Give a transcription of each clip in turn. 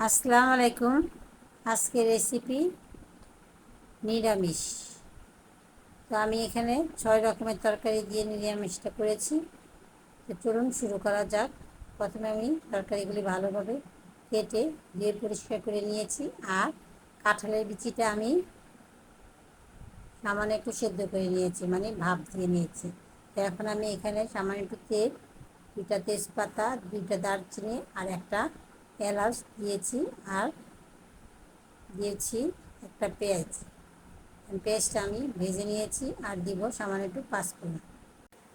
আসসালামু আলাইকুম। আজকের রেসিপি নিরামিষ। তো আমি এখানে 6 রকমের তরকারি দিয়ে নিরামিষটা করেছি। তো চলুন শুরু করা যাক। প্রথমে আমি তরকারিগুলি ভালোভাবে কেটে ধুয়ে পরিষ্কার করে নিয়েছি। আর কাঁঠালের বিচিটা আমি সামান্য একটু সেদ্ধ করে নিয়েছি, মানে ভাপ দিয়ে নিয়েছি। তো এখন আমি এখানে সামান্য একটু তেল, 2টা তেজপাতা, 2টা দারচিনি আর একটা এলাচ দিয়েছি। আর দিয়েছি একটা পেঁয়াজ। পেঁয়াজটা আমি ভেজে নিয়েছি। আর দিব সামান্য একটু পাঁচফোড়ন।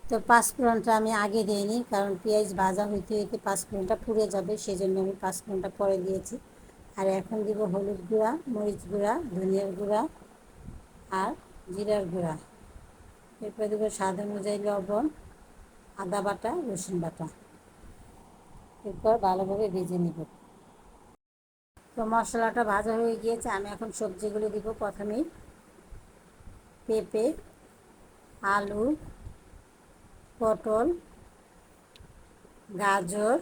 তো পাঁচফোড়নটা আমি আগে দিইনি, কারণ পেঁয়াজ ভাজা হইতে হইতে পাঁচফোড়নটা পুড়ে যাবে, সেই জন্য আমি পাঁচফোড়নটা পরে দিয়েছি। আর এখন দিব হলুদ গুঁড়া, মরিচ গুঁড়া, ধনিয়ার গুঁড়া আর জিরার গুঁড়া। এরপর দেবো স্বাদ অনুযায়ী লবণ, আদা বাটা, রসুন বাটা। এরপর ভালোভাবে ভেজে নিব। তো মশলাটা ভাজা হয়ে গিয়েছে, আমি এখন সবজিগুলো দিব। প্রথমেই পেঁপে, আলু, পটল, গাজর,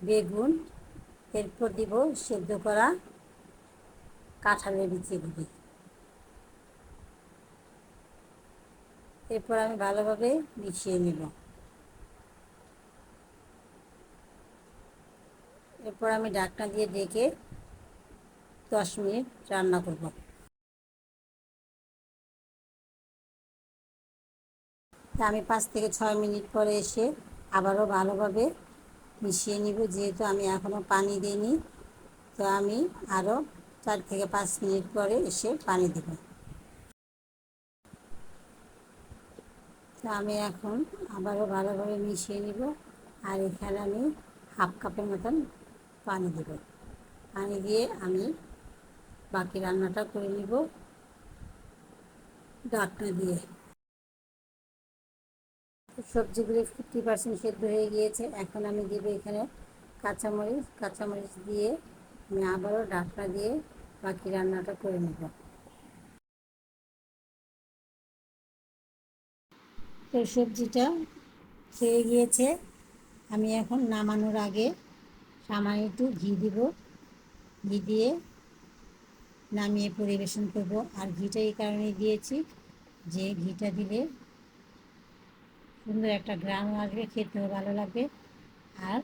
বেগুন। এরপর দিব সেদ্ধ করা কাঁঠালের বিচিগুলি। এরপর আমি ভালোভাবে মিশিয়ে নেব। এরপর আমি ঢাকনা দিয়ে ঢেকে 10 মিনিট রান্না করব। তা আমি 5 থেকে 6 মিনিট পরে এসে আবারও ভালোভাবে মিশিয়ে নিব। যেহেতু আমি এখনও পানি দিইনি, তো আমি আরও 4 থেকে 5 মিনিট পরে এসে পানি দেব। তো আমি এখন আবারও ভালোভাবে মিশিয়ে নিব। আর এখানে আমি হাফ কাপের মতন পানি দেব। পানি দিয়ে আমি বাকি রান্নাটা করে নিব ঢাকনা দিয়ে। সবজিগুলি 50% সেদ্ধ হয়ে গিয়েছে। এখন আমি দেব এখানে কাঁচামরিচ। কাঁচামরিচ দিয়ে আমি আবারও ঢাকনা দিয়ে বাকি রান্নাটা করে নেব। তো সবজিটা হয়ে গিয়েছে। আমি এখন নামানোর আগে সামান্য একটু ঘি দিব। ঘি দিয়ে নামিয়ে পরিবেশন করব। আর ঘিটা এই কারণে দিয়েছি যে ঘিটা দিলে সুন্দর একটা গ্রাম আসবে, খেতেও ভালো লাগবে। আর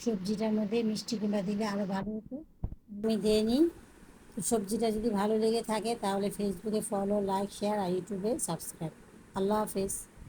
সবজিটার মধ্যে মিষ্টি কুমড়া দিলে আরও ভালো হতো, আমি দিয়ে নিই। তো সবজিটা যদি ভালো লেগে থাকে তাহলে ফেসবুকে ফলো, লাইক, শেয়ার আর ইউটিউবে সাবস্ক্রাইব। আল্লাহ হাফেজ।